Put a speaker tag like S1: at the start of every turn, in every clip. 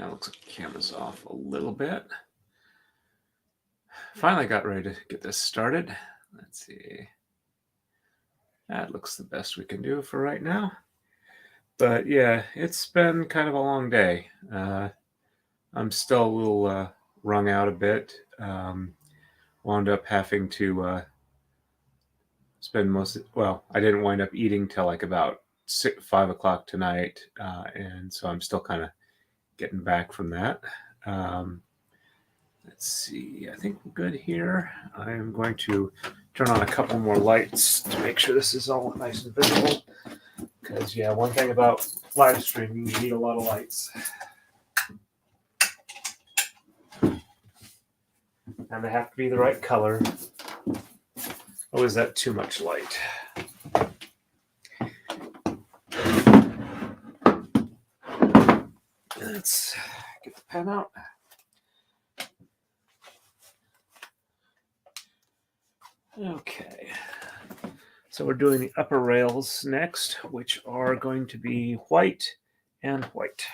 S1: Now looks like the camera's off a little bit. Finally got ready to get this started. Let's see. That looks the best we can do for right now. But yeah, it's been kind of a long day. I'm still a little wrung out a bit. Wound up having to spend I didn't wind up eating till like about 5 o'clock tonight. And so I'm still kind of getting back from that. Let's see, I think we're good here. I am going to turn on a couple more lights to make sure this is all nice and visible. Because, yeah, one thing about live streaming, you need a lot of lights. And they have to be the right color. Oh, is that too much light? Let's get the pen out. Okay, so we're doing the upper rails next, which are going to be white and white.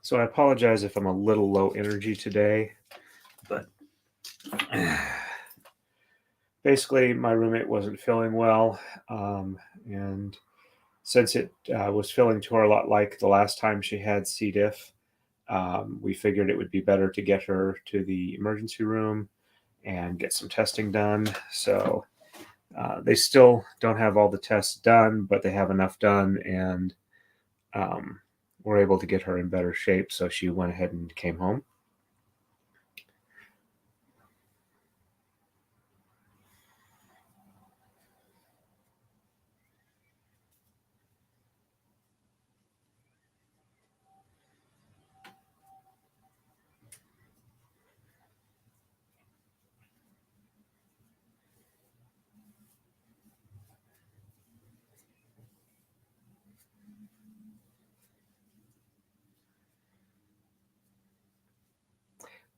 S1: So I apologize if I'm a little low energy today, but basically my roommate wasn't feeling well, and since it was feeling to her a lot like the last time she had C. diff, we figured it would be better to get her to the emergency room and get some testing done. So they still don't have all the tests done, but they have enough done, and we're able to get her in better shape. So she went ahead and came home.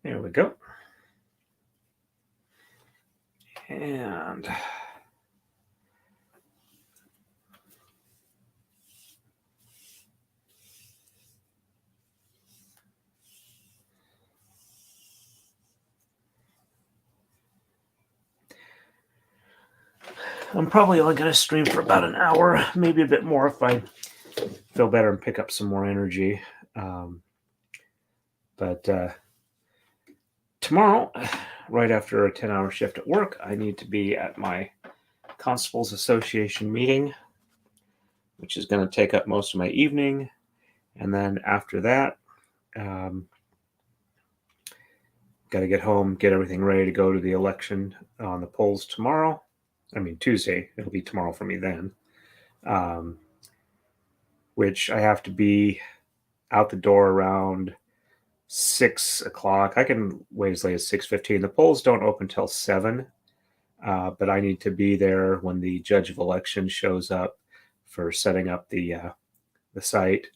S1: There we go. And I'm probably only going to stream for about an hour, maybe a bit more if I feel better and pick up some more energy. But tomorrow, right after a 10-hour shift at work, I need to be at my Constables Association meeting, which is going to take up most of my evening. And then after that, got to get home, get everything ready to go to the election on the polls tomorrow. I mean, Tuesday. It'll be tomorrow for me then. Which I have to be out the door around 6 o'clock. I can wait as late as 6:15. The polls don't open till 7, but I need to be there when the judge of election shows up for setting up the site,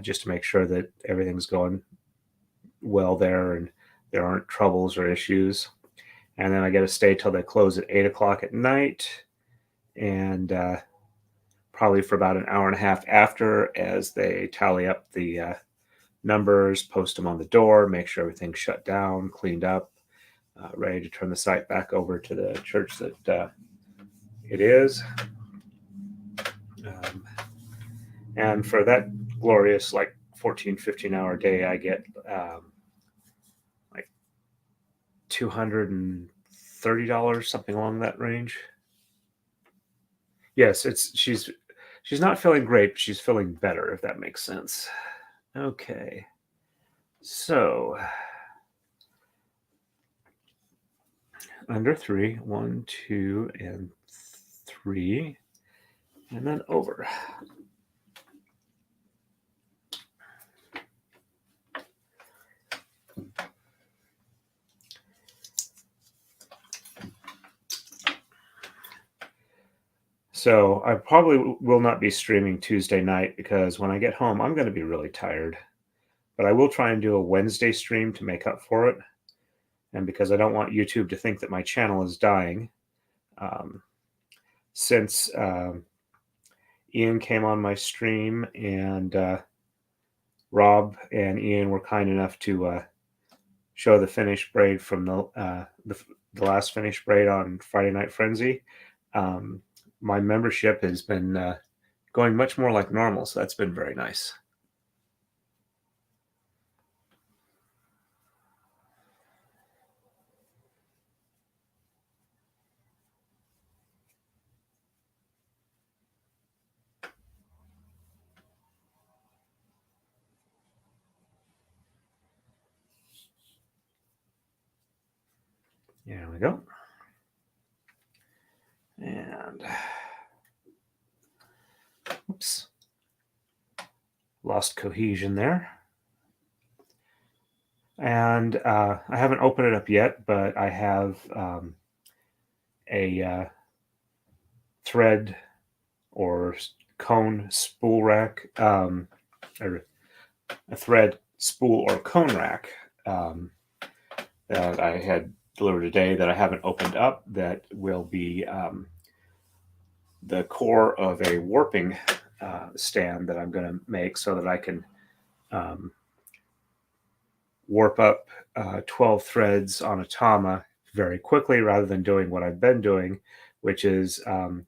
S1: just to make sure that everything's going well there and there aren't troubles or issues. And then I got to stay till they close at 8 o'clock at night, and probably for about an hour and a half after, as they tally up the numbers, post them on the door, make sure everything's shut down, cleaned up, ready to turn the site back over to the church that it is. And for that glorious, like 14, 15-hour day, I get like $230, something along that range. Yes, she's not feeling great, but she's feeling better, if that makes sense. Okay, so under 3, 1, 2, and 3, and then over. So I probably will not be streaming Tuesday night because when I get home, I'm going to be really tired. But I will try and do a Wednesday stream to make up for it. And because I don't want YouTube to think that my channel is dying, since Ian came on my stream, and Rob and Ian were kind enough to show the finished braid from the last finished braid on Friday Night Frenzy. My membership has been going much more like normal, so that's been very nice. There we go. And oops, lost cohesion there. And I haven't opened it up yet, but I have a thread or cone spool rack, or a thread spool or cone rack that I had delivered today that I haven't opened up, that will be the core of a warping stand that I'm going to make so that I can warp up 12 threads on a tama very quickly, rather than doing what I've been doing, which is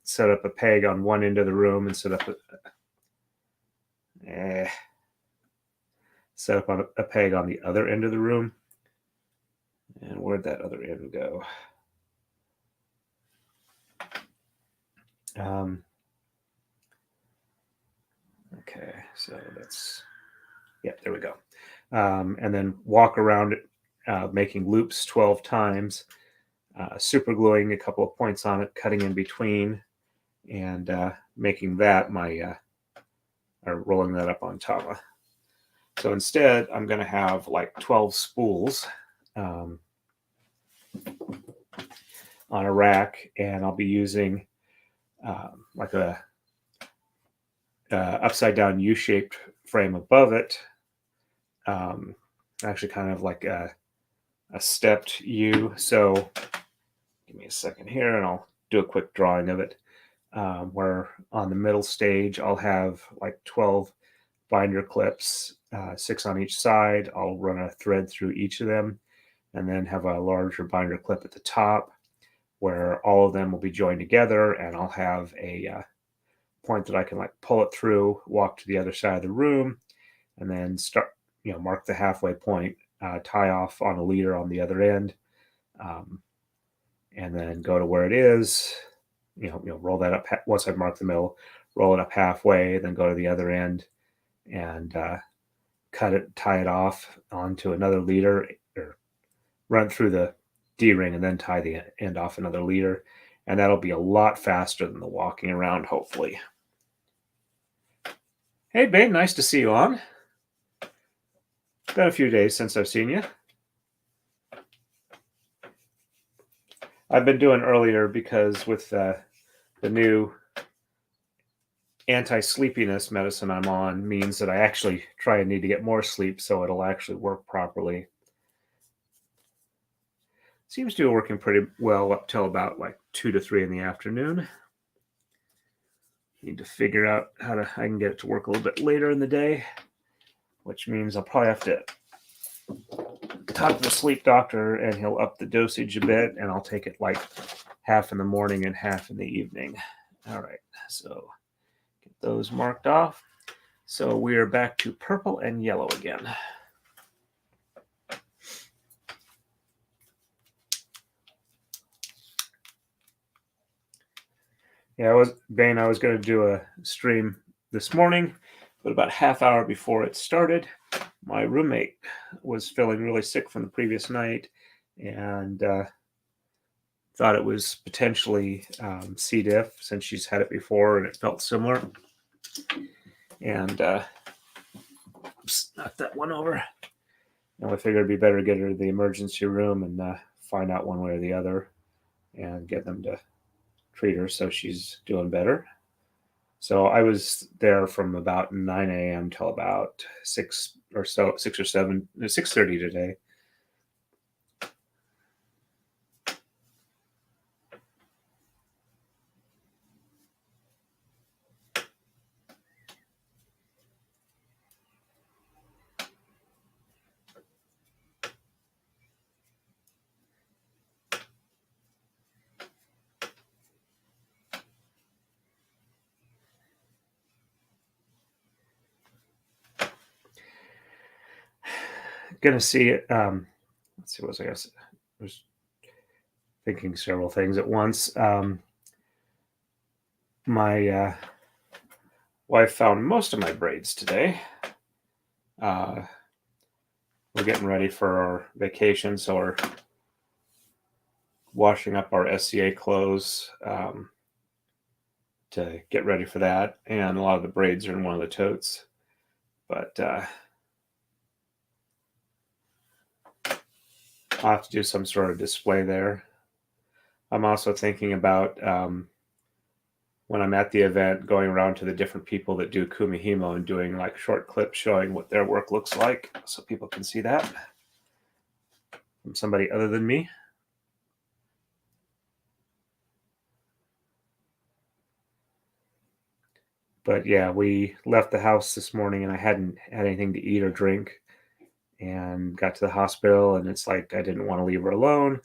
S1: set up a peg on one end of the room and set up a peg on the other end of the room. And where'd that other end go? Okay, so that's, yeah, there we go. And then walk around it, making loops 12 times, super gluing a couple of points on it, cutting in between, and making that my, or rolling that up on tama. So instead, I'm going to have like 12 spools on a rack, and I'll be using like a upside down U-shaped frame above it, actually kind of like a stepped U. So give me a second here and I'll do a quick drawing of it, where on the middle stage I'll have like 12 binder clips, 6 on each side. I'll run a thread through each of them, and then have a larger binder clip at the top where all of them will be joined together, and I'll have a point that I can like pull it through, walk to the other side of the room, and then start, mark the halfway point, tie off on a leader on the other end, and then go to where it is, roll that up. Once I've marked the middle, roll it up halfway, then go to the other end and cut it, tie it off onto another leader, or run through the D-ring and then tie the end off another leader. And that'll be a lot faster than the walking around, hopefully. Hey, babe, nice to see you on. Been a few days since I've seen you. I've been doing earlier because with the new anti-sleepiness medicine I'm on means that I actually try and need to get more sleep so it'll actually work properly. Seems to be working pretty well up till about like 2 to 3 in the afternoon. Need to figure out how I can get it to work a little bit later in the day, which means I'll probably have to talk to the sleep doctor and he'll up the dosage a bit, and I'll take it like half in the morning and half in the evening. All right, so get those marked off. So we are back to purple and yellow again. Yeah, I was going to do a stream this morning, but about half hour before it started, my roommate was feeling really sick from the previous night, and thought it was potentially C. diff, since she's had it before and it felt similar. And knock that one over. And I figured it'd be better to get her to the emergency room and find out one way or the other and get them to treat her so she's doing better. So I was there from about 9 a.m. till about 6 or 7, 6:30 today. gonna see it. Let's see, what was I guess I was thinking several things at once. My wife found most of my braids today. We're getting ready for our vacation, so we're washing up our SCA clothes to get ready for that, and a lot of the braids are in one of the totes. But I'll have to do some sort of display there. I'm also thinking about when I'm at the event, going around to the different people that do Kumihimo and doing like short clips showing what their work looks like, so people can see that from somebody other than me. But yeah, we left the house this morning and I hadn't had anything to eat or drink, and got to the hospital, and it's like I didn't want to leave her alone.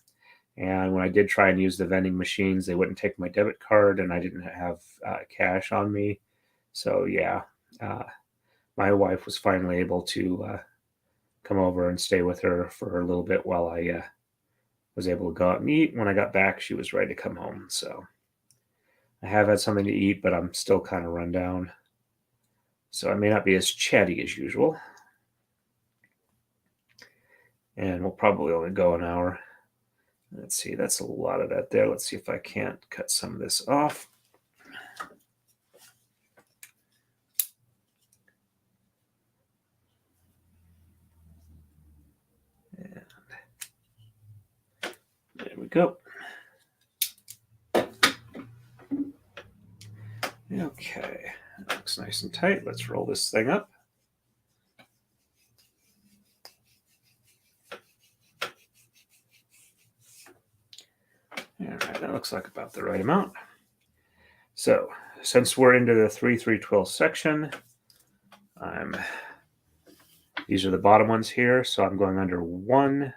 S1: And when I did try and use the vending machines, they wouldn't take my debit card, and I didn't have cash on me. So yeah, my wife was finally able to come over and stay with her for a little bit while I was able to go out and eat. When I got back, she was ready to come home. So I have had something to eat, but I'm still kind of run down. So I may not be as chatty as usual. And we'll probably only go an hour. Let's see, that's a lot of that there. Let's see if I can't cut some of this off. And there we go. Okay, that looks nice and tight. Let's roll this thing up. All right, that looks like about the right amount. So since we're into the 3/3 twill section, these are the bottom ones here, so I'm going under 1,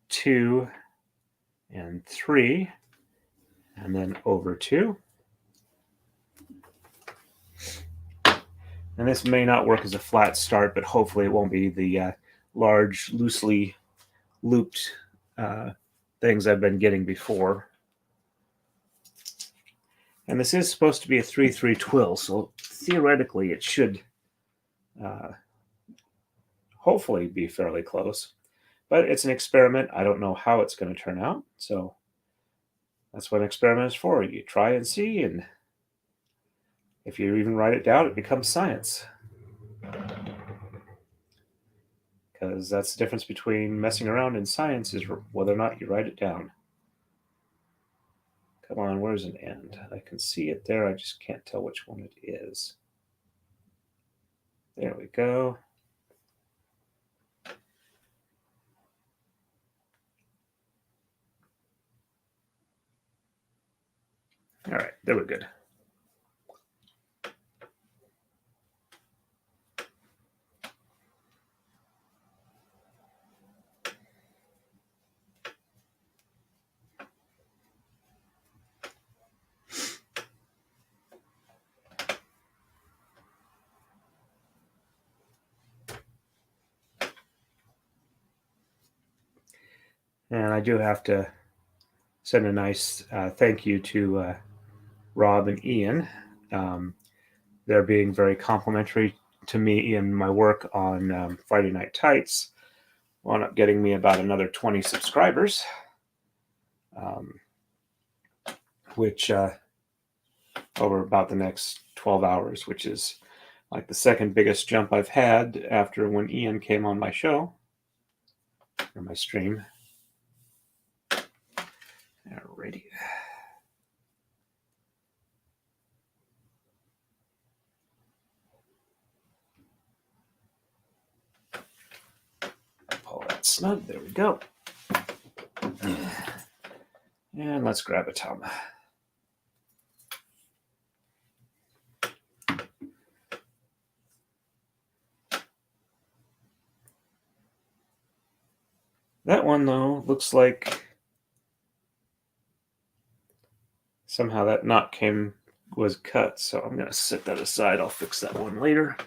S1: 2, and 3, and then over 2. And this may not work as a flat start, but hopefully it won't be the large, loosely looped things I've been getting before. And this is supposed to be a 3/3 twill, so theoretically it should hopefully be fairly close. But it's an experiment. I don't know how it's going to turn out, so that's what an experiment is for. You try and see, and if you even write it down, it becomes science. Because that's the difference between messing around and science, is whether or not you write it down. Come on, where's an end? I can see it there. I just can't tell which one it is. There we go. All right, there we're good. And I do have to send a nice thank you to Rob and Ian. They're being very complimentary to me in my work on Friday Night Tights. Wound up getting me about another 20 subscribers, which over about the next 12 hours, which is like the second biggest jump I've had after when Ian came on my show or my stream. Alrighty. Pull that snug. There we go. And let's grab a tongue. That one, though, looks like somehow that knot was cut, so I'm going to set that aside. I'll fix that one later.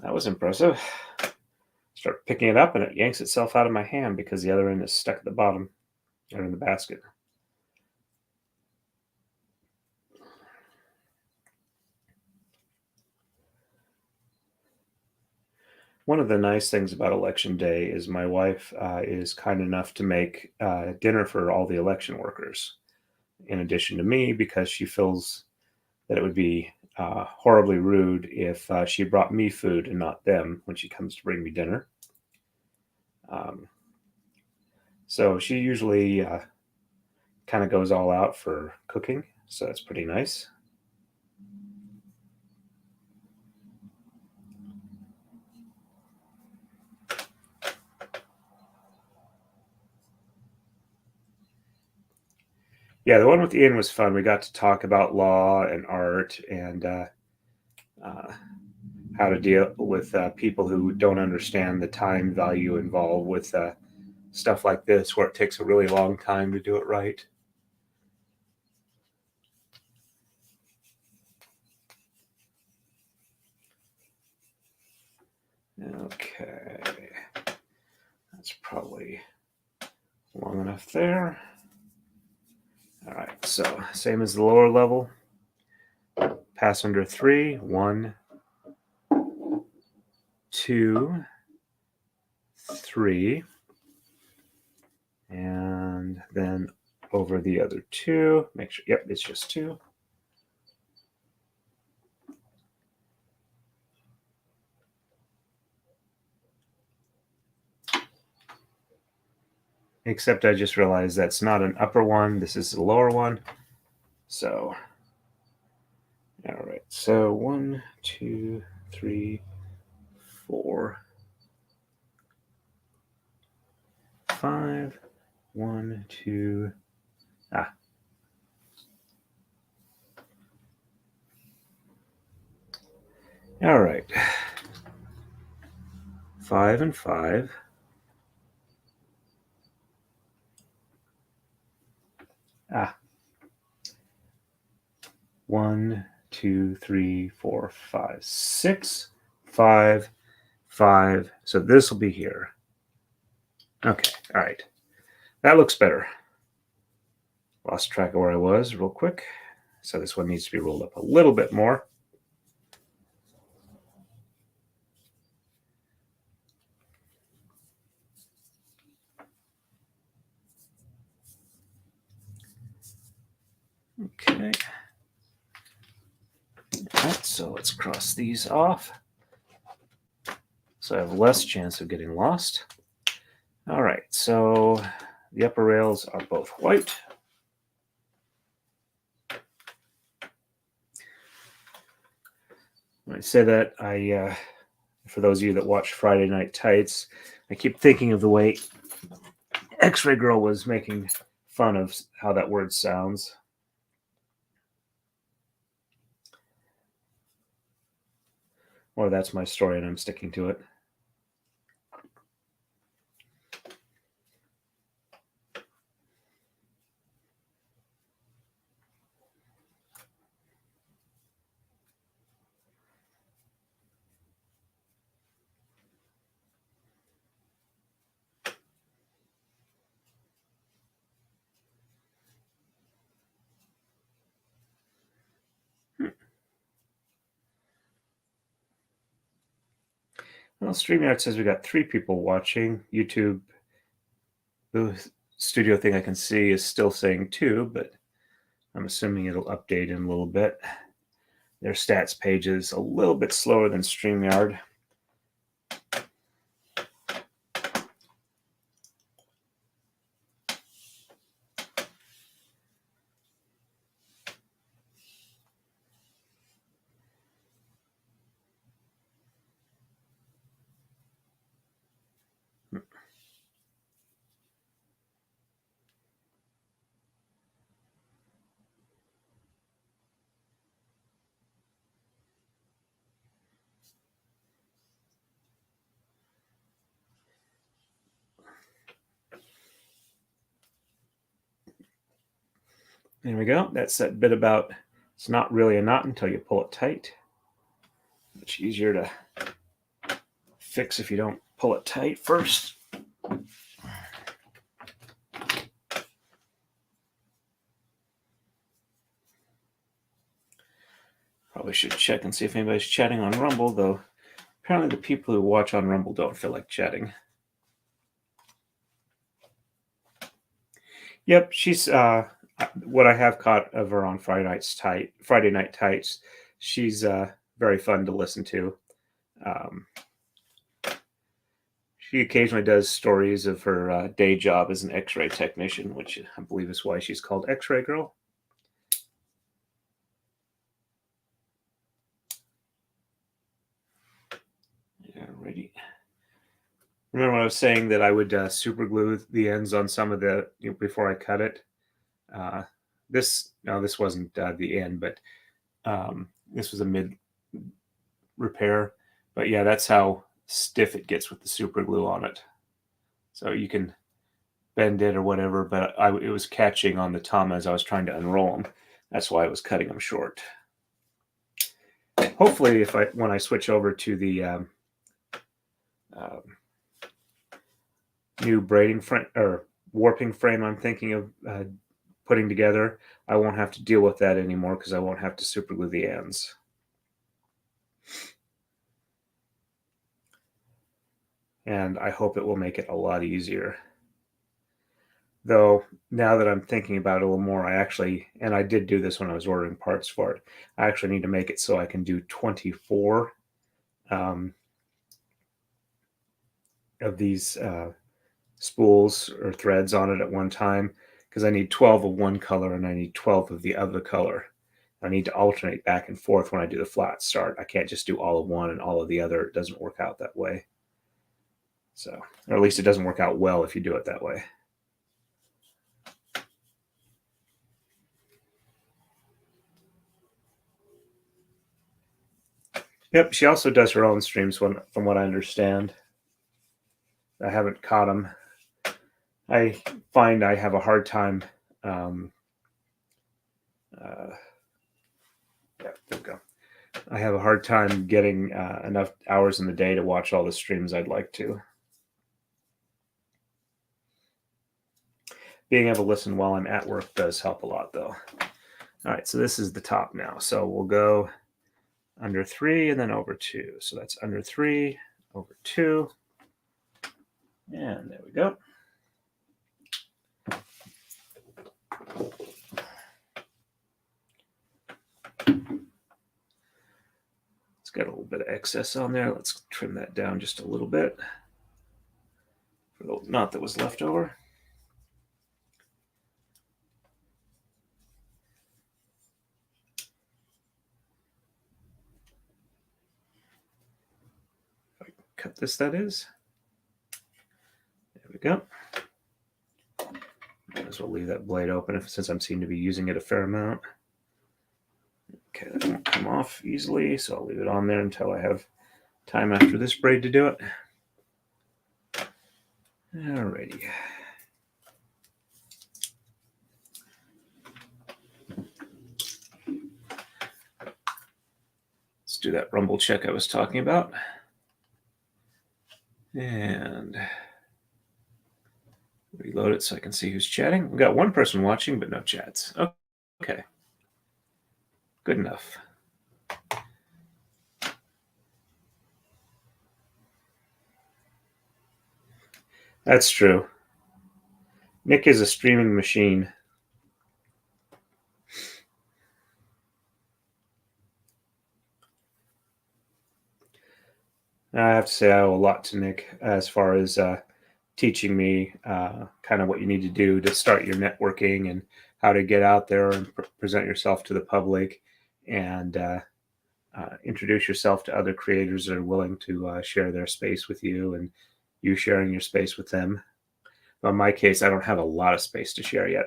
S1: That was impressive. Start picking it up and it yanks itself out of my hand because the other end is stuck at the bottom or in the basket. One of the nice things about election day is my wife is kind enough to make dinner for all the election workers, in addition to me, because she feels that it would be horribly rude if she brought me food and not them when she comes to bring me dinner. So she usually kind of goes all out for cooking, so that's pretty nice. Yeah, the one with Ian was fun. We got to talk about law and art and how to deal with people who don't understand the time value involved with stuff like this, where it takes a really long time to do it right. Okay, that's probably long enough there. All right, so same as the lower level. Pass under 3, 1, 2, 3, and then over the other 2. Make sure, yep, it's just 2. Except I just realized that's not an upper one. This is the lower one. So, all right. So 1, 2, 3, 4, 5. 1, 2. All right. 5 and 5. Ah. 1, 2, 3, 4, 5, 6, 5, 5. So this will be here. Okay. All right. That looks better. Lost track of where I was real quick. So this one needs to be rolled up a little bit more. Okay. All right, so let's cross these off. So I have less chance of getting lost. All right, so the upper rails are both white. When I say that, for those of you that watch Friday Night Tights, I keep thinking of the way X-Ray Girl was making fun of how that word sounds. Or that's my story and I'm sticking to it. Well, StreamYard says we got 3 people watching. YouTube, the studio thing I can see is still saying 2, but I'm assuming it'll update in a little bit. Their stats page is a little bit slower than StreamYard. There we go. That's that bit about it's not really a knot until you pull it tight. Much easier to fix if you don't pull it tight first. Probably should check and see if anybody's chatting on Rumble, though apparently the people who watch on Rumble don't feel like chatting. Yep, she's what I have caught of her on Friday Night Tights. She's very fun to listen to. She occasionally does stories of her day job as an X-ray technician, which I believe is why she's called X-Ray Girl. Alrighty. Remember when I was saying that I would super glue the ends on some of the before I cut it? This wasn't the end, but this was a mid repair. But yeah, that's how stiff it gets with the super glue on it. So you can bend it or whatever, but it was catching on the tom as I was trying to unroll them. That's why I was cutting them short. Hopefully, when I switch over to the new braiding frame or warping frame I'm thinking of putting together, I won't have to deal with that anymore because I won't have to super glue the ends. And I hope it will make it a lot easier. Though, now that I'm thinking about it a little more, and I did do this when I was ordering parts for it, I actually need to make it so I can do 24 of these spools or threads on it at one time, because I need 12 of one color and I need 12 of the other color. I need to alternate back and forth when I do the flat start. I can't just do all of one and all of the other. It doesn't work out that way. So, or at least it doesn't work out well if you do it that way. Yep, she also does her own streams from what I understand. I haven't caught them. I find I have a hard time. Yeah, there we go. I have a hard time getting enough hours in the day to watch all the streams I'd like to. Being able to listen while I'm at work does help a lot, though. All right, so this is the top now. So we'll go under 3 and then over 2. So that's under 3, over 2. And there we go. It's got a little bit of excess on there. Let's trim that down just a little bit for the knot that was left over. If I can cut this, that is. There we go. Might as well leave that blade open since I'm seem to be using it a fair amount. Okay, that won't come off easily, so I'll leave it on there until I have time after this braid to do it. Alrighty. Let's do that rumble check I was talking about. And reload it so I can see who's chatting. We've got one person watching, but no chats. Okay. Good enough. That's true. Nick is a streaming machine. I have to say I owe a lot to Nick as far as teaching me kind of what you need to do to start your networking and how to get out there and present yourself to the public and introduce yourself to other creators that are willing to share their space with you and you sharing your space with them. But in my case, I don't have a lot of space to share yet.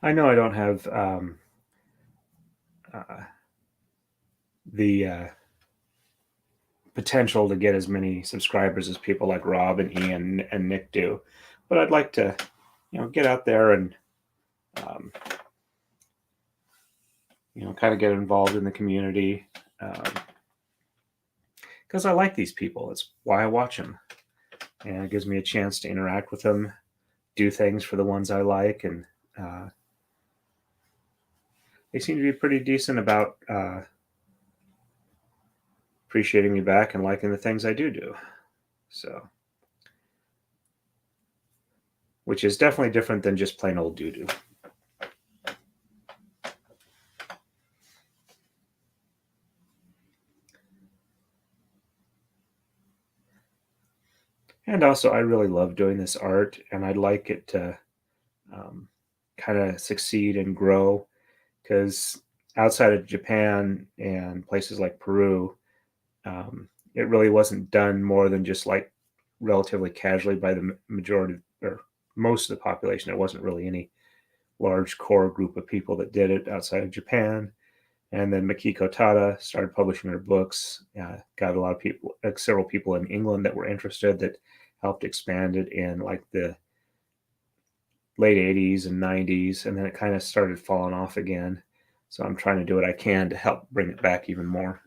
S1: I know I don't have the potential to get as many subscribers as people like Rob and Ian and Nick do. But I'd like to, get out there and, kind of get involved in the community. Because I like these people. It's why I watch them. And it gives me a chance to interact with them, do things for the ones I like, and they seem to be pretty decent about appreciating me back and liking the things I do. So, which is definitely different than just plain old doo-doo. And also, I really love doing this art, and I'd like it to kind of succeed and grow, because outside of Japan and places like Peru, it really wasn't done more than just like relatively casually by the majority or most of the population. There wasn't really any large core group of people that did it outside of Japan. And then Mikiko Tada started publishing her books, got a lot of people, several people in England that were interested, that helped expand it in like the late 80s and 90s. And then it kind of started falling off again. So I'm trying to do what I can to help bring it back even more.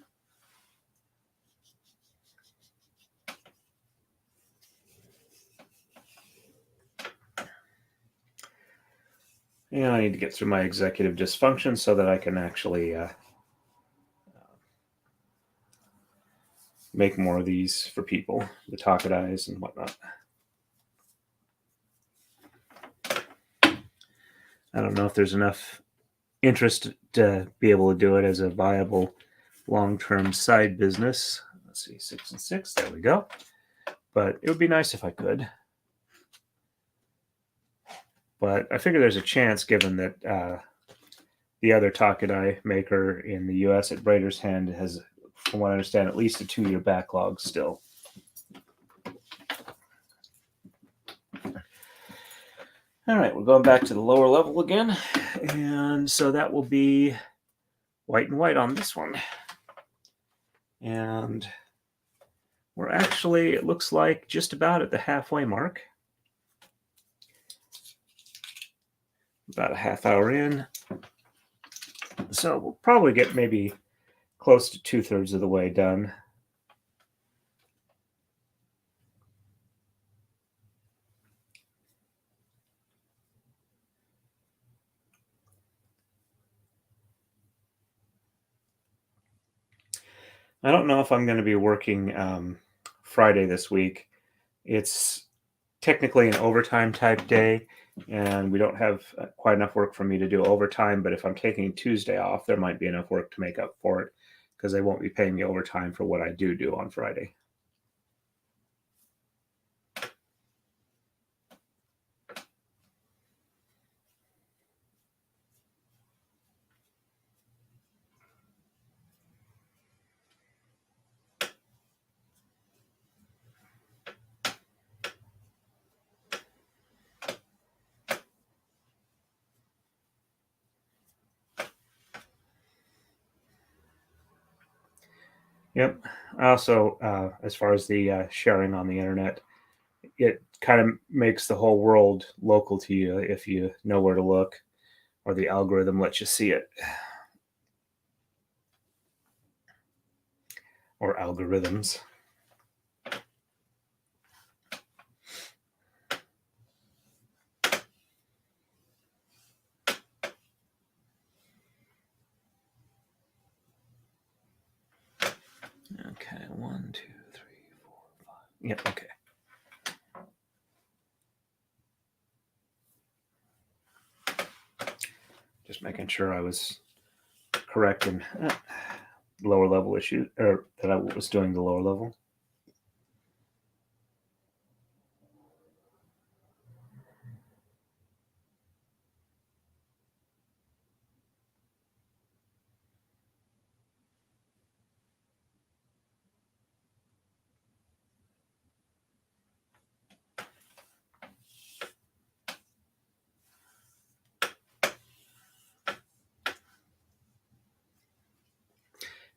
S1: And I need to get through my executive dysfunction so that I can actually make more of these for people, the Takadais and whatnot. I don't know if there's enough interest to be able to do it as a viable long-term side business. Let's see, 6 and 6, there we go. But it would be nice if I could. But I figure there's a chance, given that the other Takadai maker in the U.S. at Braider's Hand has, from what I understand, at least a 2-year backlog still. All right, we're going back to the lower level again. And so that will be white and white on this one. And we're actually, it looks like, just about at the halfway mark. About a half hour in. So we'll probably get maybe close to 2/3 of the way done. I don't know if I'm going to be working Friday this week. It's technically an overtime type day, and we don't have quite enough work for me to do overtime. But if I'm taking Tuesday off, there might be enough work to make up for it, because they won't be paying me overtime for what I do on Friday. Yep. Also, as far as the sharing on the internet, it kind of makes the whole world local to you if you know where to look, or the algorithm lets you see it. Or algorithms. Okay, 1, 2, 3, 4, 5. Yep, okay. Just making sure I was correct in lower level issue, or that I was doing the lower level.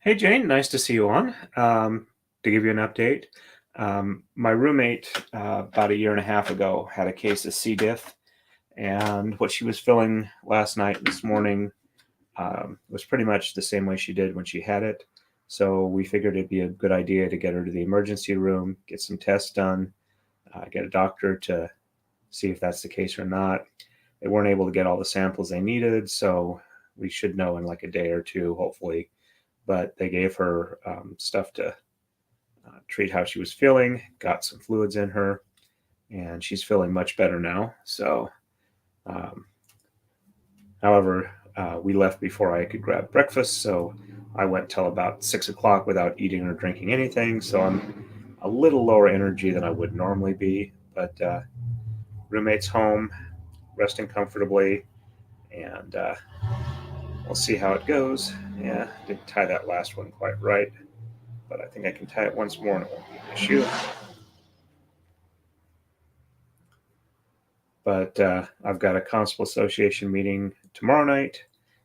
S1: Hey Jane, nice to see you on. To give you an update, my roommate about a year and a half ago had a case of C. diff, and what she was feeling last night and this morning was pretty much the same way she did when she had it. So we figured it'd be a good idea to get her to the emergency room, get some tests done, get a doctor to see if that's the case or not. They weren't able to get all the samples they needed, so we should know in like a day or two, hopefully. But they gave her stuff to treat how she was feeling, got some fluids in her, and she's feeling much better now. So, um, however, we left before I could grab breakfast, so I went till about 6 o'clock without eating or drinking anything. So I'm a little lower energy than I would normally be, but roommate's home, resting comfortably, and we'll see how it goes. Yeah, didn't tie that last one quite right, but I think I can tie it once more and it won't be an issue. But I've got a Constable Association meeting tomorrow night,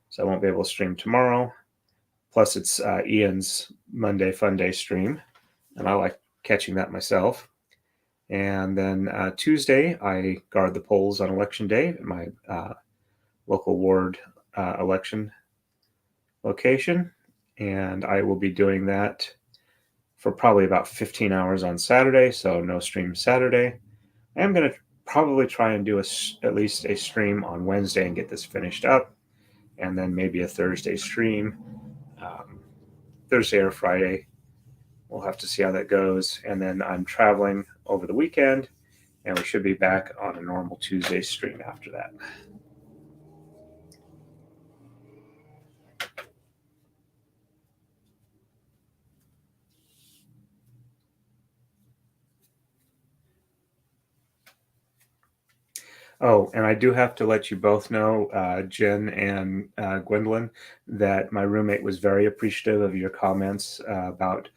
S1: so I won't be able to stream tomorrow. Plus, it's Ian's Monday Fun Day stream, and I like catching that myself. And then Tuesday, I guard the polls on election day at my local ward election location, and I will be doing that for probably about 15 hours on Saturday, so no stream Saturday. I am going to probably try and do at least a stream on Wednesday and get this finished up, and then maybe a Thursday stream, um, Thursday or Friday. We'll have to see how that goes. And then I'm traveling over the weekend, and we should be back on a normal Tuesday stream after that. Oh, and I do have to let you both know, Jen and Gwendolyn, that my roommate was very appreciative of your comments about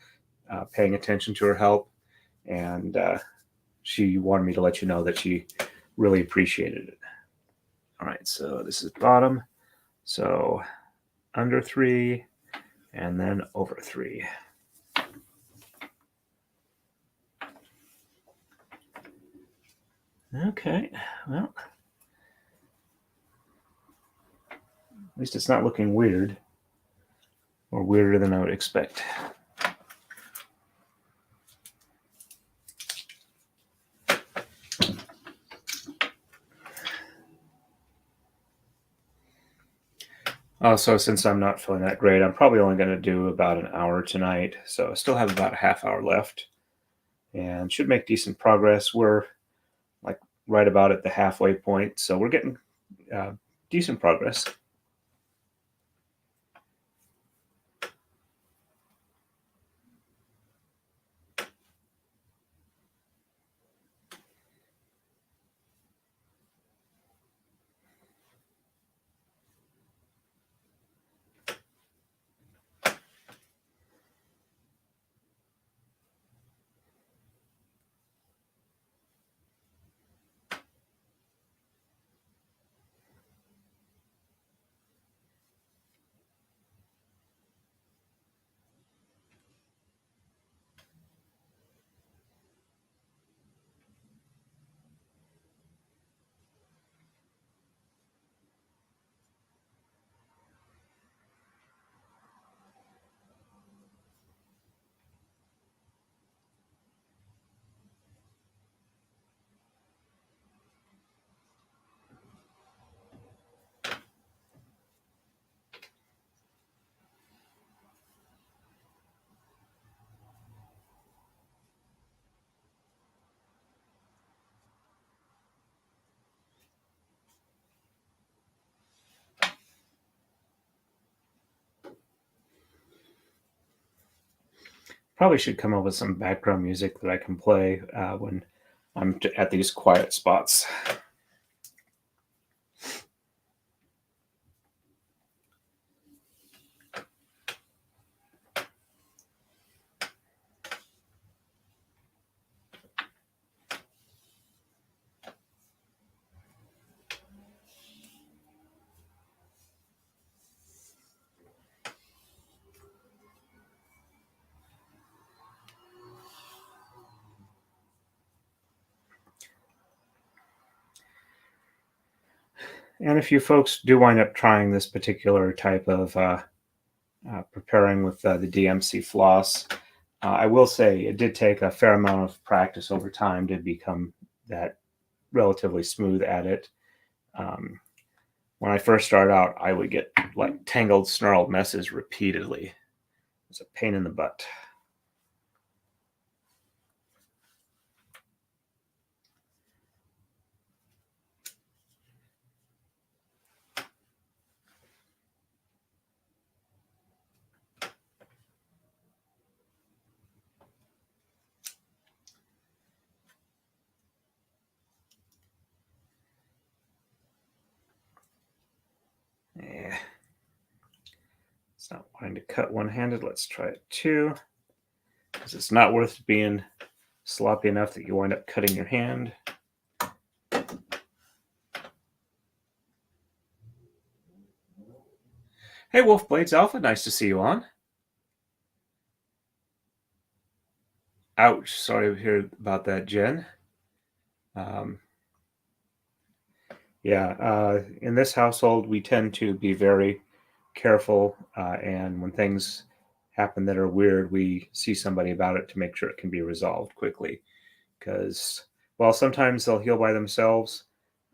S1: paying attention to her help, and she wanted me to let you know that she really appreciated it. All right, so this is bottom. So under 3 and then over 3. Okay, well, at least it's not looking weird, or weirder than I would expect. Also, since I'm not feeling that great, I'm probably only going to do about an hour tonight, so I still have about a half hour left and should make decent progress. We're like right about at the halfway point, so we're getting decent progress. Probably should come up with some background music that I can play when I'm at these quiet spots. And if you folks do wind up trying this particular type of preparing with the DMC floss, I will say it did take a fair amount of practice over time to become that relatively smooth at it. When I first started out, I would get like tangled, snarled messes repeatedly. It's a pain in the butt. Yeah. It's not wanting to cut one-handed. Let's try it two. Because it's not worth being sloppy enough that you wind up cutting your hand. Hey, Wolf Blades Alpha, nice to see you on. Ouch, sorry to hear about that, Jen. Yeah, in this household, we tend to be very careful, and when things happen that are weird, we see somebody about it to make sure it can be resolved quickly. Because, well, sometimes they'll heal by themselves,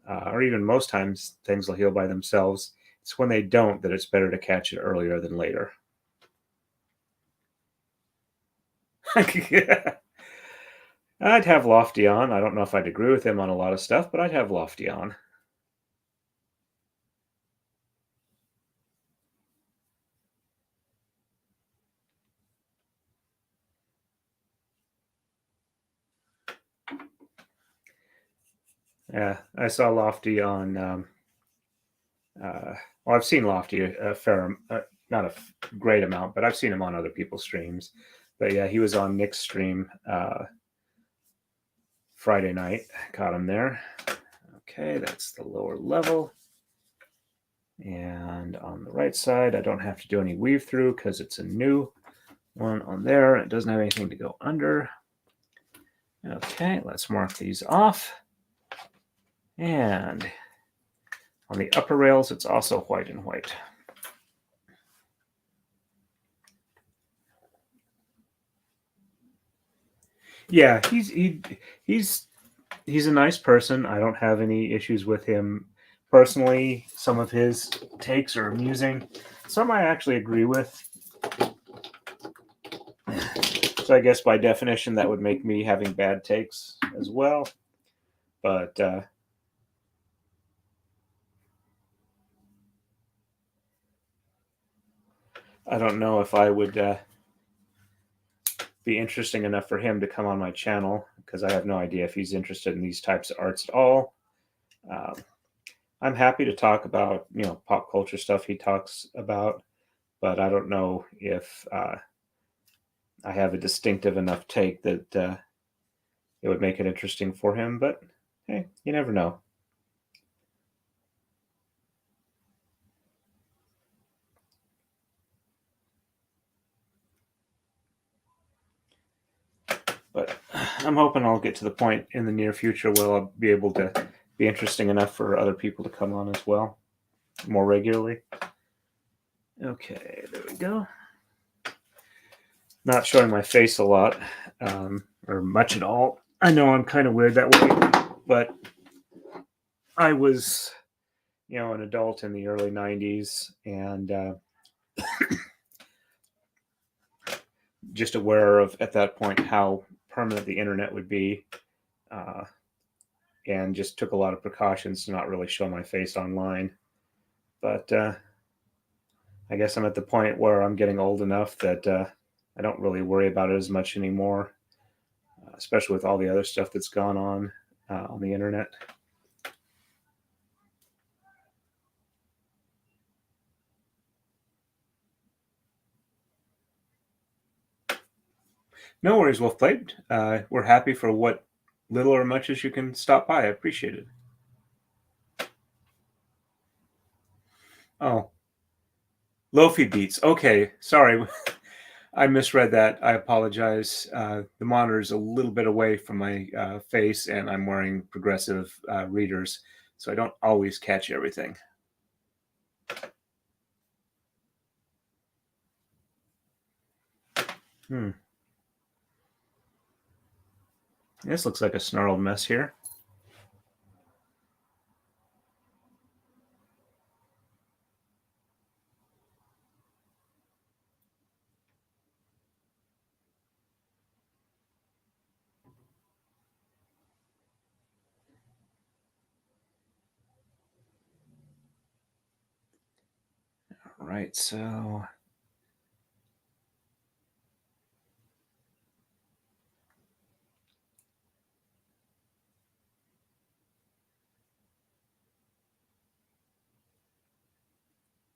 S1: or even most times things will heal by themselves. It's when they don't that it's better to catch it earlier than later. I'd have Lofty on. I don't know if I'd agree with him on a lot of stuff, but I'd have Lofty on. Yeah, I saw Lofty on. Well, I've seen Lofty a fair, not a great amount, but I've seen him on other people's streams. But yeah, he was on Nick's stream Friday night. Caught him there. Okay, that's the lower level. And on the right side, I don't have to do any weave through because it's a new one on there. It doesn't have anything to go under. Okay, let's mark these off. And on the upper rails, it's also white and white. Yeah, he's a nice person. I don't have any issues with him personally. Some of his takes are amusing. Some I actually agree with. So I guess by definition that would make me having bad takes as well. But I don't know if I would be interesting enough for him to come on my channel because I have no idea if he's interested in these types of arts at all. I'm happy to talk about pop culture stuff he talks about, but I don't know if I have a distinctive enough take that it would make it interesting for him. But hey, you never know. But I'm hoping I'll get to the point in the near future where I'll be able to be interesting enough for other people to come on as well, more regularly. Okay, there we go. Not showing my face a lot, or much at all. I know I'm kind of weird that way, but I was, an adult in the early 90s and just aware of, at that point, how permanent the internet would be, and just took a lot of precautions to not really show my face online. But I guess I'm at the point where I'm getting old enough that I don't really worry about it as much anymore, especially with all the other stuff that's gone on the internet. No worries, Wolf Plate. We're happy for what little or much as you can stop by. I appreciate it. Oh, Lofi Beats. Okay, sorry. I misread that. I apologize. The monitor is a little bit away from my face, and I'm wearing progressive readers, so I don't always catch everything. This looks like a snarled mess here. All right, so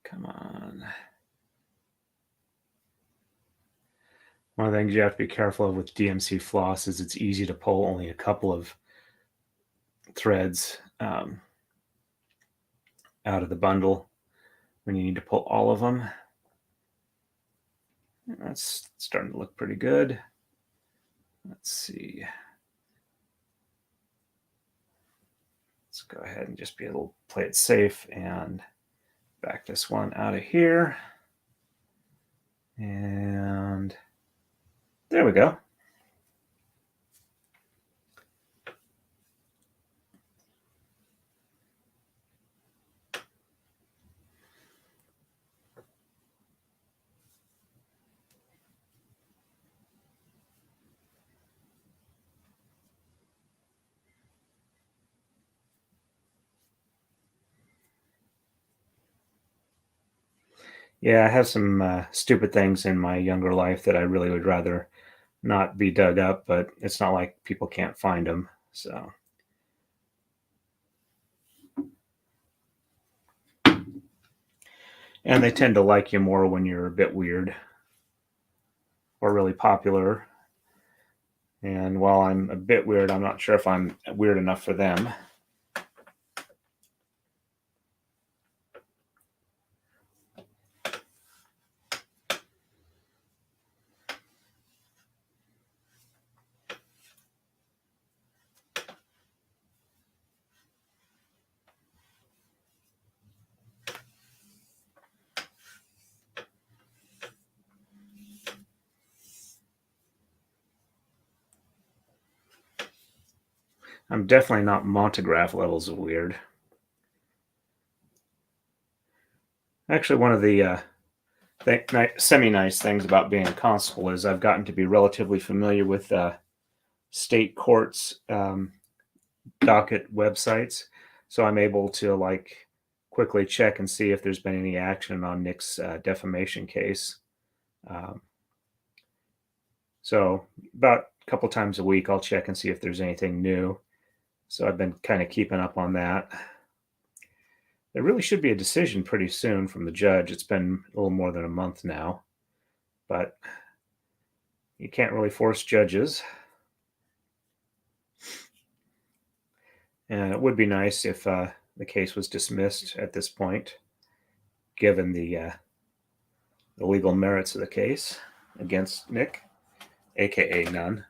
S1: come on. One of the things you have to be careful of with DMC floss is it's easy to pull only a couple of threads out of the bundle when you need to pull all of them. That's starting to look pretty good. Let's see. Let's go ahead and just be able to play it safe and back this one out of here. And there we go. Yeah, I have some stupid things in my younger life that I really would rather not be dug up, but it's not like people can't find them. So, and they tend to like you more when you're a bit weird or really popular. And while I'm a bit weird, I'm not sure if I'm weird enough for them. I'm definitely not Montegraph levels of weird. Actually, one of the semi-nice things about being a constable is I've gotten to be relatively familiar with state courts docket websites, so I'm able to like quickly check and see if there's been any action on Nick's defamation case. So about a couple times a week, I'll check and see if there's anything new. So I've been kind of keeping up on that. There really should be a decision pretty soon from the judge. It's been a little more than a month now, but you can't really force judges. And it would be nice if the case was dismissed at this point, given the legal merits of the case against Nick, aka none.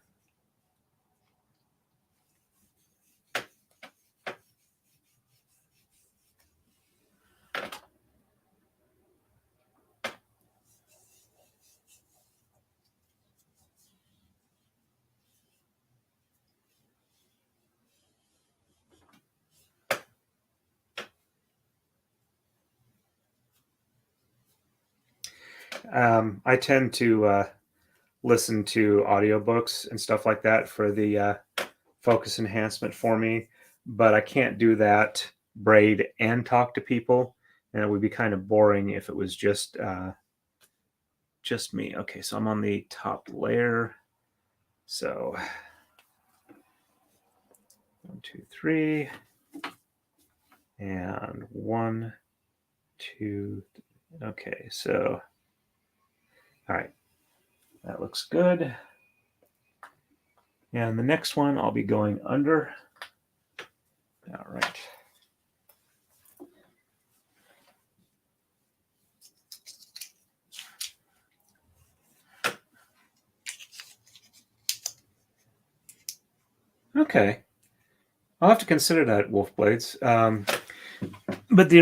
S1: I tend to listen to audiobooks and stuff like that for the focus enhancement for me, but I can't do that braid and talk to people, and it would be kind of boring if it was just me. Okay, so I'm on the top layer. So 1, 2, 3, and 1, 2. Okay, so all right, that looks good. And the next one I'll be going under. All right. Okay. I'll have to consider that, Wolf Blades. But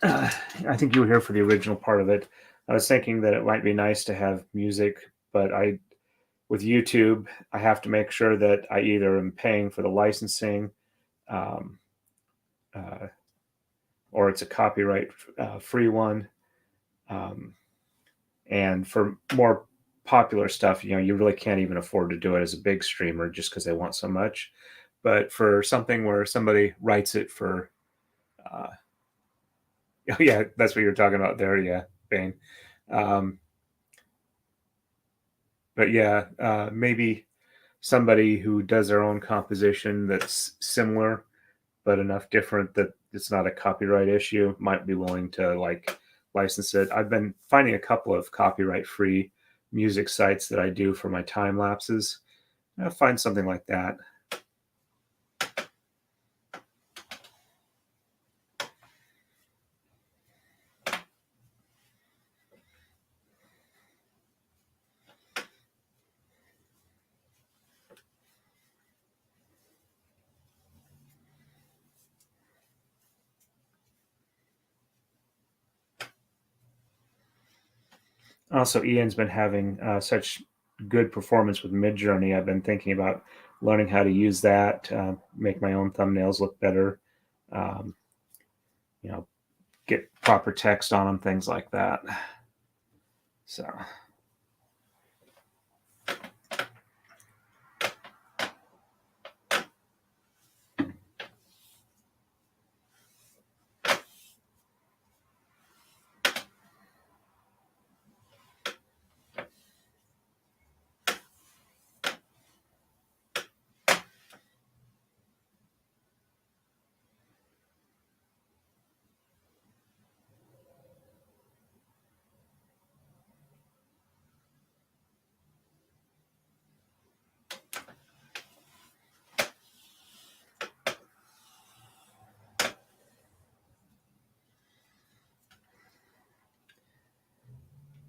S1: I think you were here for the original part of it. I was thinking that it might be nice to have music, but with YouTube, I have to make sure that I either am paying for the licensing, um, uh, or it's a copyright free one. Um, and for more popular stuff, you really can't even afford to do it as a big streamer just because they want so much. But for something where somebody writes it for, uh, yeah, that's what you're talking about there, yeah, Bane. Um, but yeah, maybe somebody who does their own composition that's similar but enough different that it's not a copyright issue might be willing to like license it. I've been finding a couple of copyright free music sites that I do for my time lapses. I'll find something like that. Also, Ian's been having such good performance with Midjourney. I've been thinking about learning how to use that, make my own thumbnails look better, um, you know, get proper text on them, things like that. So.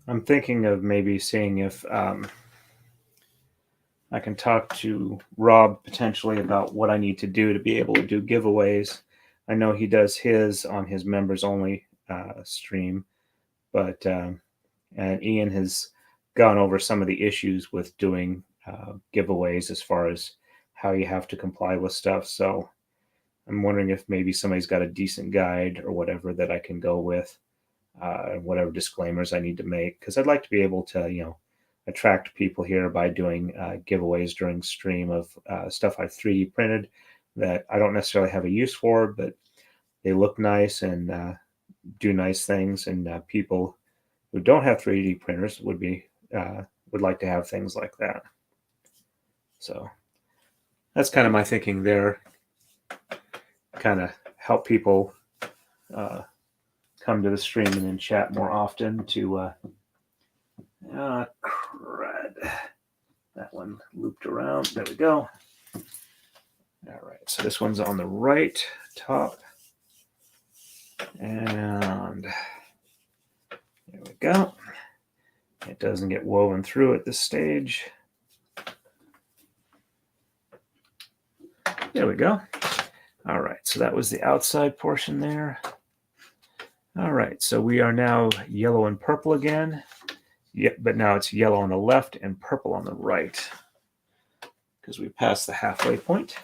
S1: I'm thinking of maybe seeing if I can talk to Rob potentially about what I need to do to be able to do giveaways. I know he does his on his members only stream, but and Ian has gone over some of the issues with doing giveaways as far as how you have to comply with stuff. So I'm wondering if maybe somebody's got a decent guide or whatever that I can go with, whatever disclaimers I need to make, because I'd like to be able to, attract people here by doing giveaways during stream of stuff I've 3D printed that I don't necessarily have a use for, but they look nice and do nice things, and people who don't have 3D printers would like to have things like that. So that's kind of my thinking there. Kind of help people come to the stream and then chat more often to crud. That one looped around. There we go. All right, so this one's on the right top. And there we go. It doesn't get woven through at this stage. There we go. All right, so that was the outside portion there. All right, so we are now yellow and purple again. Yeah, but now it's yellow on the left and purple on the right because we passed the halfway point.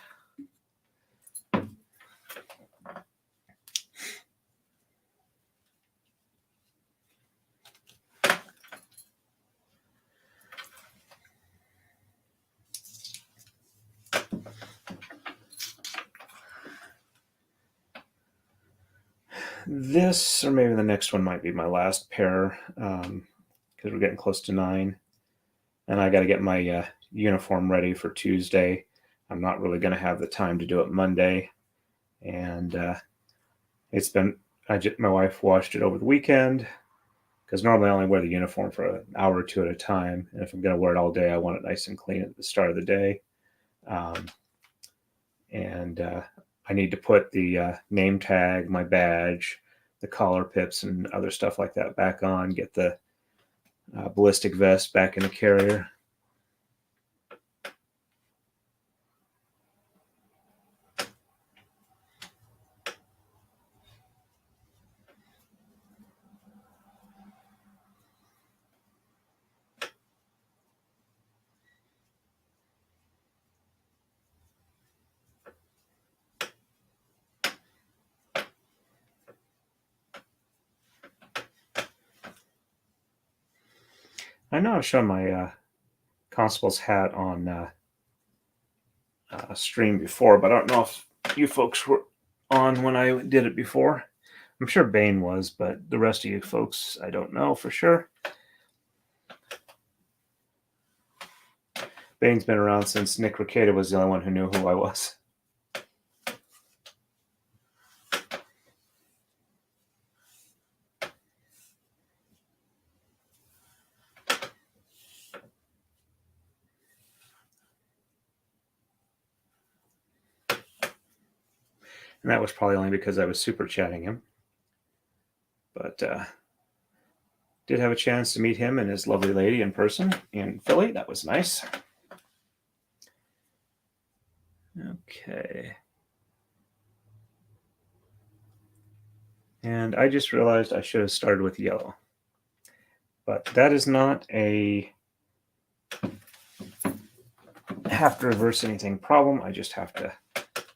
S1: This, or maybe the next one, might be my last pair because we're getting close to 9. And I got to get my uniform ready for Tuesday. I'm not really going to have the time to do it Monday. And it's been, my wife washed it over the weekend because normally I only wear the uniform for an hour or two at a time. And if I'm going to wear it all day, I want it nice and clean at the start of the day. And I need to put the name tag, my badge, the collar pips, and other stuff like that back on, get the ballistic vest back in the carrier. I know I've shown my constable's hat on stream before, but I don't know if you folks were on when I did it before. I'm sure Bane was, but the rest of you folks, I don't know for sure. Bane's been around since Nick Rekieta was the only one who knew who I was. And that was probably only because I was super chatting him. But did have a chance to meet him and his lovely lady in person in Philly. That was nice. Okay. And I just realized I should have started with yellow. But that is not a have to reverse anything problem. I just have to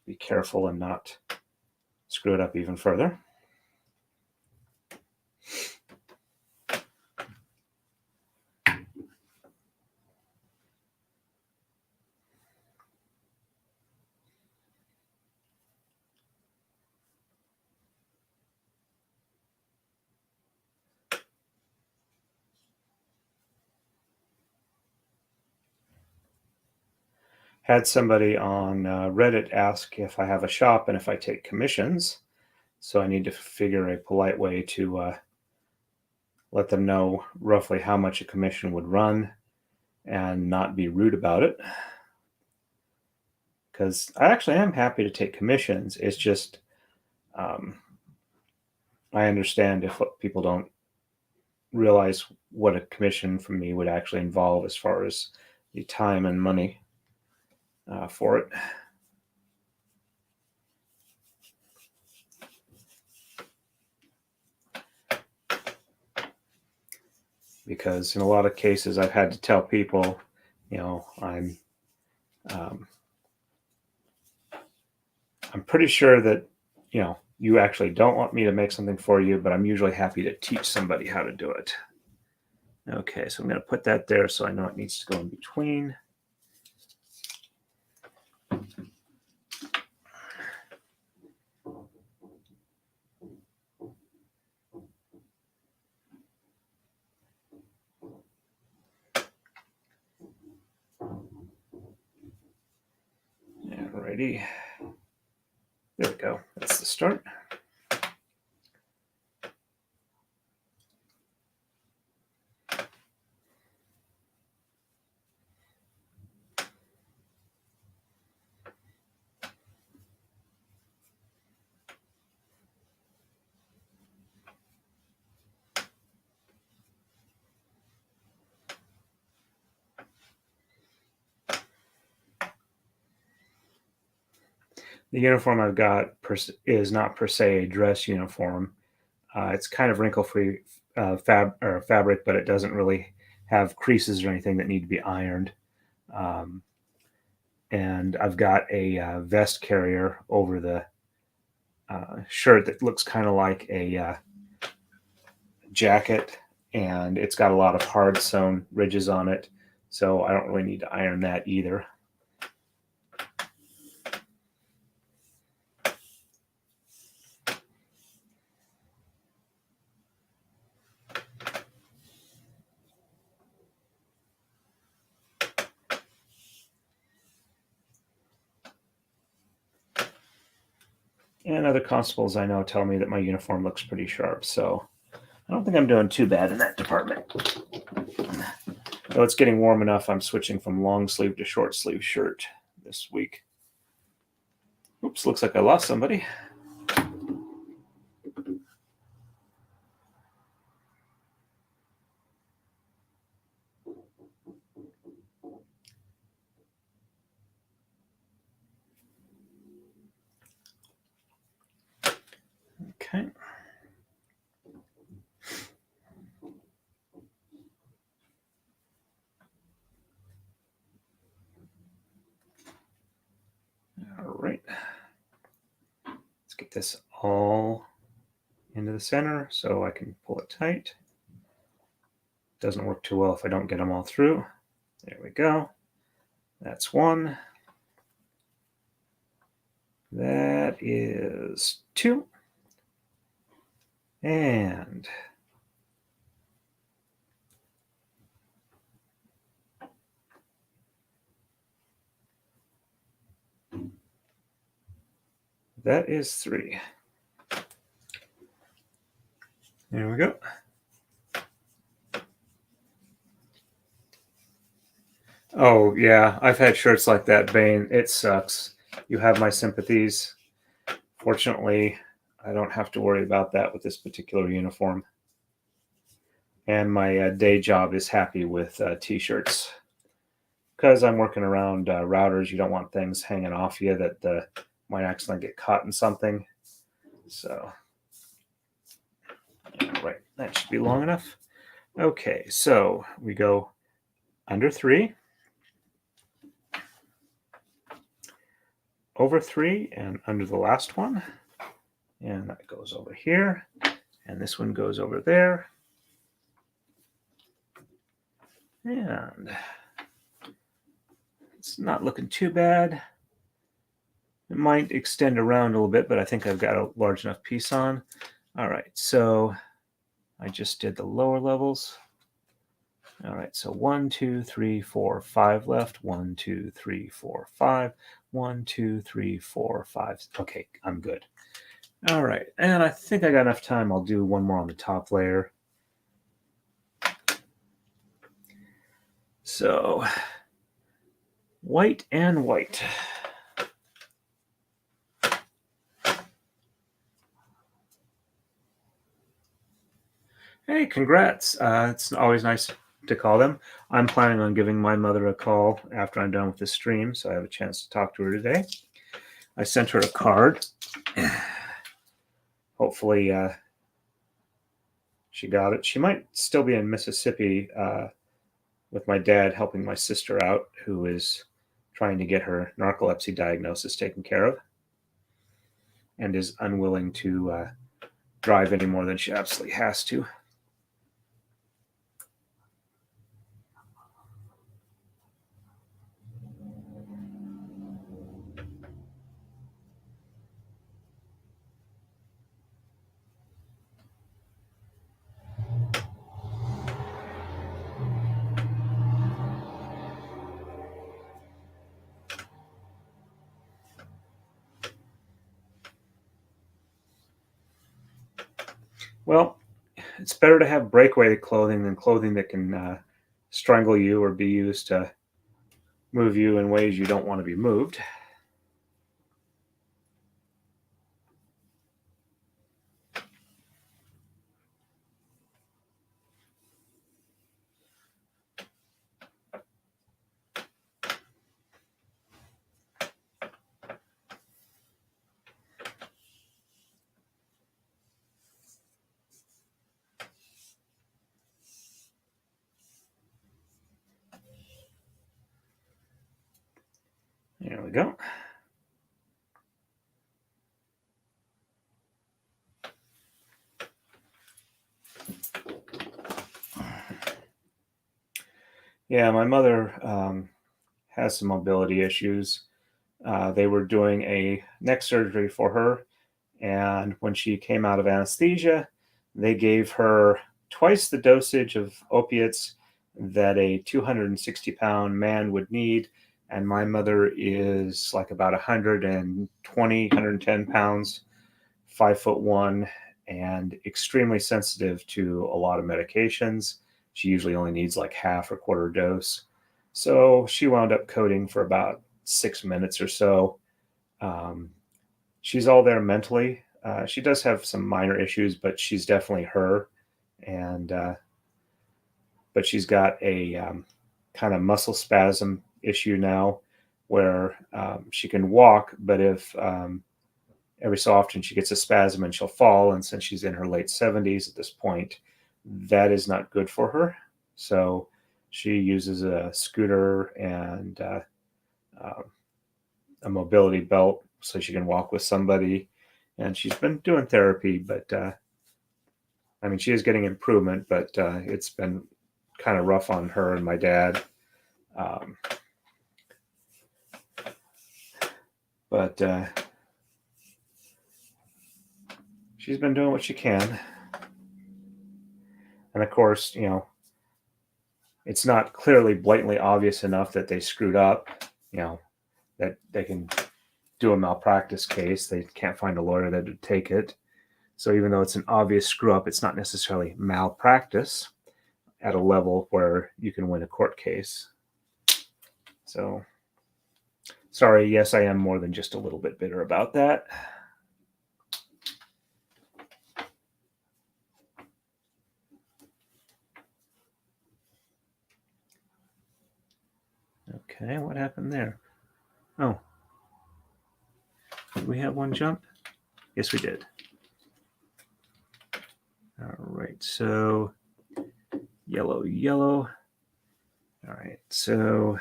S1: be careful and not screw it up even further. Had somebody on Reddit ask if I have a shop and if I take commissions. So I need to figure a polite way to let them know roughly how much a commission would run and not be rude about it. Because I actually am happy to take commissions. It's just I understand if people don't realize what a commission from me would actually involve as far as the time and money for it. Because in a lot of cases, I've had to tell people, I'm pretty sure that, you actually don't want me to make something for you, but I'm usually happy to teach somebody how to do it. Okay, so I'm going to put that there so I know it needs to go in between. Alrighty. There we go. That's the start. The uniform I've got is not per se a dress uniform. It's kind of wrinkle-free fabric, but it doesn't really have creases or anything that need to be ironed. And I've got a vest carrier over the shirt that looks kind of like a jacket, and it's got a lot of hard sewn ridges on it, so I don't really need to iron that either. And other constables I know tell me that my uniform looks pretty sharp, so I don't think I'm doing too bad in that department. Though it's getting warm enough, I'm switching from long sleeve to short sleeve shirt this week. Oops, looks like I lost somebody. Okay. All right. Let's get this all into the center so I can pull it tight. doesn't work too well if I don't get them all through. There we go. That's one. That is two. And that is three. There we go. Oh, yeah, I've had shirts like that, Bane. It sucks. You have my sympathies. Fortunately, I don't have to worry about that with this particular uniform. And my day job is happy with t-shirts. Because I'm working around routers, you don't want things hanging off you that might accidentally get caught in something. So, right, that should be long enough. Okay, so we go under 3, over 3, and under the last one. And that goes over here. And this one goes over there. And it's not looking too bad. It might extend around a little bit, but I think I've got a large enough piece on. All right, so I just did the lower levels. All right, so 1, 2, 3, 4, 5 left. 1, 2, 3, 4, 5. 1, 2, 3, 4, 5. Okay, I'm good. All right, and I think I got enough time. I'll do one more on the top layer. So, white and white. Hey, congrats. It's always nice to call them. I'm planning on giving my mother a call after I'm done with this stream, so I have a chance to talk to her today. I sent her a card. Hopefully she got it. She might still be in Mississippi with my dad helping my sister out, who is trying to get her narcolepsy diagnosis taken care of and is unwilling to drive any more than she absolutely has to. Well, it's better to have breakaway clothing than clothing that can strangle you or be used to move you in ways you don't want to be moved. There we go. Yeah, my mother has some mobility issues. They were doing a neck surgery for her, and when she came out of anesthesia, they gave her twice the dosage of opiates that a 260-pound man would need. And my mother is like about 120, 110 pounds, 5'1", and extremely sensitive to a lot of medications. She usually only needs like half or quarter dose. So she wound up coding for about 6 minutes or so. She's all there mentally. She does have some minor issues, but she's definitely her. And but she's got a kind of muscle spasm issue now where she can walk, but if every so often she gets a spasm and she'll fall. And since she's in her late 70s at this point, that is not good for her. So she uses a scooter and a mobility belt so she can walk with somebody. And she's been doing therapy, but I mean, she is getting improvement, but it's been kind of rough on her and my dad. But she's been doing what she can. And of course, you know, it's not clearly blatantly obvious enough that they screwed up, you know, that they can do a malpractice case. They can't find a lawyer that would take it. So even though it's an obvious screw up, it's not necessarily malpractice at a level where you can win a court case. So, sorry, yes, I am more than just a little bit bitter about that. Okay, what happened there? Oh, did we have one jump? Yes, we did. All right, so yellow, yellow. All right, so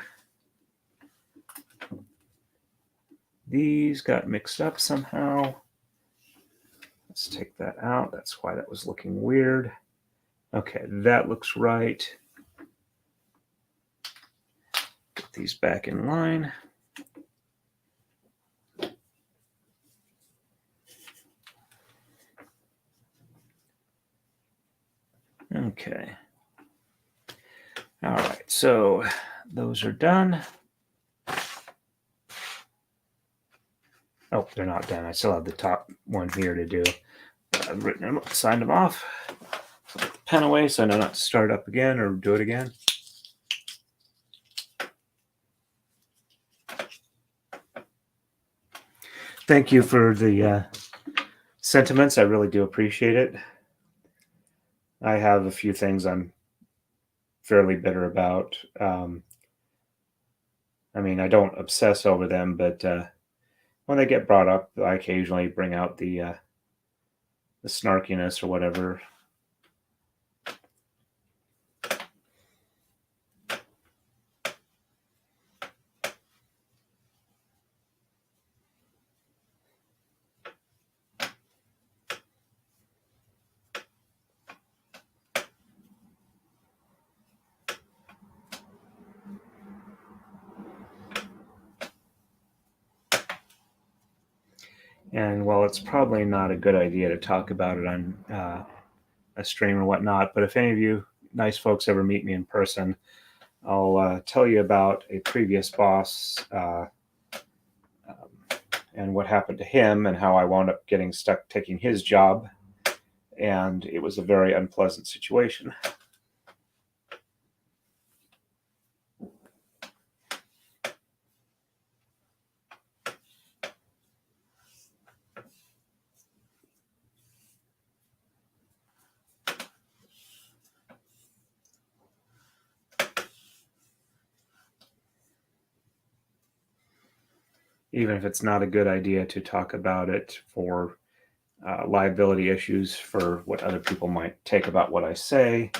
S1: these got mixed up somehow. Let's take that out. That's why that was looking weird. Okay, that looks right. Get these back in line. Okay. All right, so those are done. Oh, they're not done. I still have the top one here to do. I've written them, signed them off. Put the pen away so I know not to start up again or do it again. Thank you for the sentiments. I really do appreciate it. I have a few things I'm fairly bitter about. I mean, I don't obsess over them, but when they get brought up, I occasionally bring out the snarkiness or whatever. And while it's probably not a good idea to talk about it on a stream or whatnot, but if any of you nice folks ever meet me in person, I'll tell you about a previous boss and what happened to him and how I wound up getting stuck taking his job. And it was a very unpleasant situation. Even if it's not a good idea to talk about it for liability issues for what other people might take about what I say,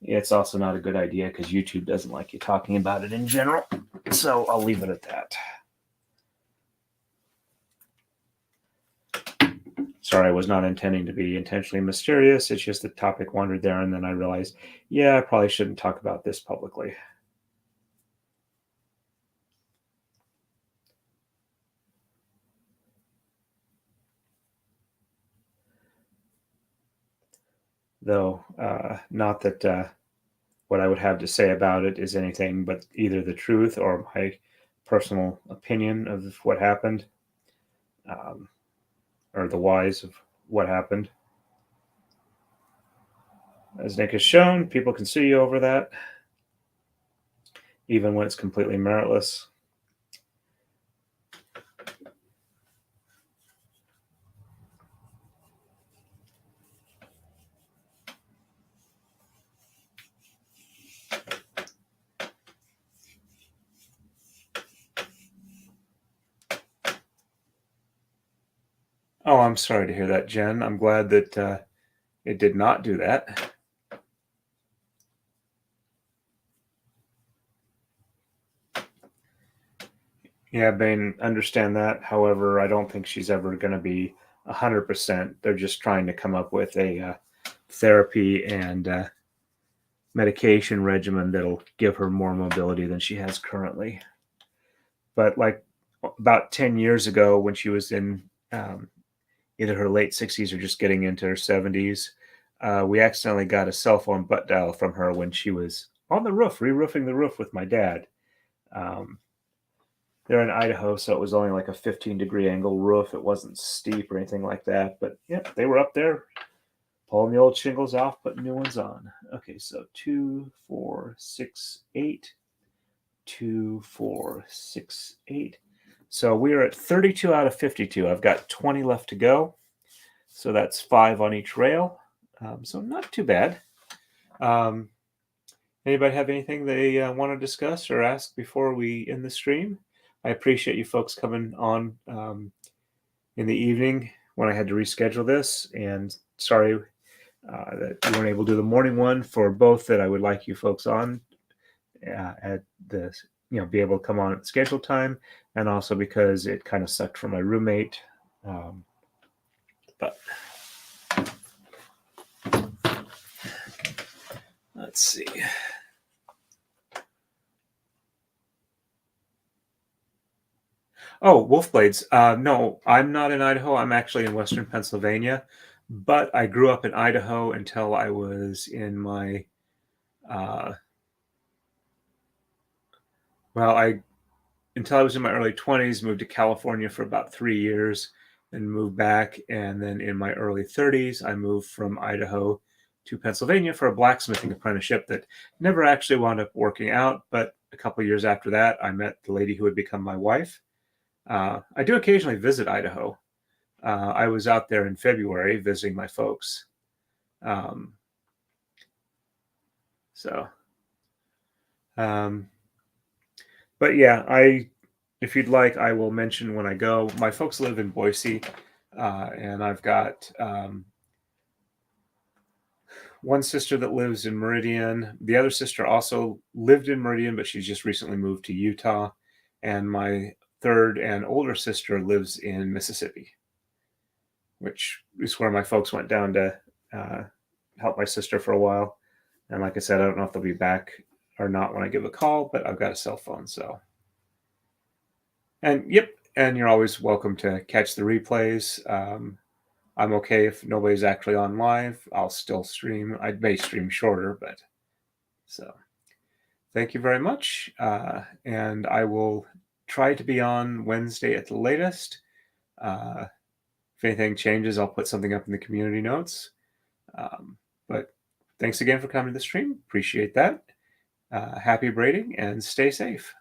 S1: it's also not a good idea because YouTube doesn't like you talking about it in general. So I'll leave it at that. Sorry, I was not intending to be intentionally mysterious. It's just the topic wandered there, and then I realized, yeah, I probably shouldn't talk about this publicly. Though, not that what I would have to say about it is anything but either the truth or my personal opinion of what happened, or the whys of what happened. As Nick has shown, people can sue you over that, even when it's completely meritless. Oh, I'm sorry to hear that, Jen. I'm glad that it did not do that. Yeah, Bane, understand that. However, I don't think she's ever going to be 100%. They're just trying to come up with a therapy and medication regimen that'll give her more mobility than she has currently. But like about 10 years ago, when she was in either her late 60s or just getting into her 70s, we accidentally got a cell phone butt dial from her when she was on the roof, re-roofing the roof with my dad. They're in Idaho, so it was only like a 15-degree angle roof. It wasn't steep or anything like that. But yeah, they were up there pulling the old shingles off, putting new ones on. Okay, so 2, 4, 6, 8. 2, 4, 6, 8. So we are at 32 out of 52. I've got 20 left to go. So that's 5 on each rail. So not too bad. Anybody have anything they want to discuss or ask before we end the stream? I appreciate you folks coming on in the evening when I had to reschedule this. And sorry that you weren't able to do the morning one. For both that I would like you folks on at the, be able to come on at scheduled time, and also because it kind of sucked for my roommate. But let's see. Oh, wolf blades. No, I'm not in Idaho. I'm actually in Western Pennsylvania, but I grew up in Idaho until I was in my, until I was in my early 20s, moved to California for about 3 years and moved back. And then in my early 30s, I moved from Idaho to Pennsylvania for a blacksmithing apprenticeship that never actually wound up working out. But a couple of years after that, I met the lady who would become my wife. I do occasionally visit Idaho. I was out there in February visiting my folks. But yeah, if you'd like, I will mention when I go. My folks live in Boise, and I've got one sister that lives in Meridian. The other sister also lived in Meridian, but she's just recently moved to Utah. And my third and older sister lives in Mississippi, which is where my folks went down to help my sister for a while. And like I said, I don't know if they'll be back or not when I give a call, but I've got a cell phone, so. And yep, and you're always welcome to catch the replays. I'm okay if nobody's actually on live. I'll still stream. I may stream shorter, but so. Thank you very much, and I will try to be on Wednesday at the latest. If anything changes, I'll put something up in the community notes. But thanks again for coming to the stream. Appreciate that. Happy braiding and stay safe.